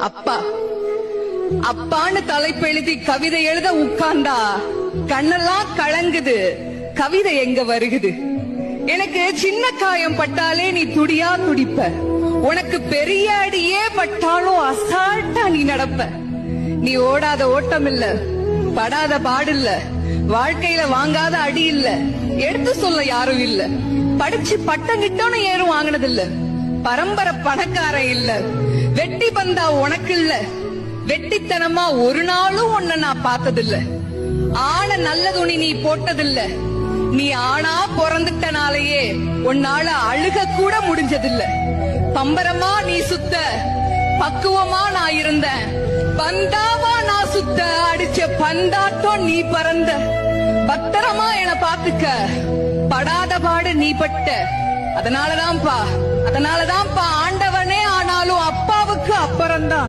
அப்பா அப்பான்னு தலைப்பெழுதி கவிதை எழுத உட்கார்ந்தா கண்ணெல்லாம் கலங்குது. கவிதை எங்க வருகுது? எனக்கு சின்ன காயம் பட்டாலே நீ துடியா துடிப்ப. உனக்கு பெரிய அடியே பட்டாலும் அசால்ட்டா நீ நடப்ப. நீ ஓடாத ஓட்டம் இல்ல, படாத பாடு இல்ல, வாழ்க்கையில வாங்காத அடி இல்ல, எடுத்து சொல்ல யாரும் இல்ல. படிச்சு பட்டம் கிட்டோன்னு ஏறும் வாங்கினது இல்ல. பரம்பரை பணக்காரன் இல்ல. வெட்டி பந்தா உனக்கு இல்ல. வெட்டித்தனமா ஒரு நாளும் உன்னை நான் பார்த்ததில்ல. ஆன நல்ல துணி நீ போட்டதில்ல. நீ ஆனா பிறந்துட்டனாலேயே உன்னால அழுக கூட முடிஞ்சதில்ல. பம்பரமா நீ சுத்த, பக்குவமா நான் இருந்தேன். பந்தாவா நான் சுத்த, அடிச்ச பந்தாட்டம் நீ பறந்த. பத்திரமா என பாத்துக்க, படாத பாடு நீ பட்ட. அதனாலதான்ப்பா ஆண்டவனே ஆனாலும் அப்பாவுக்கு அப்புறம்தான்.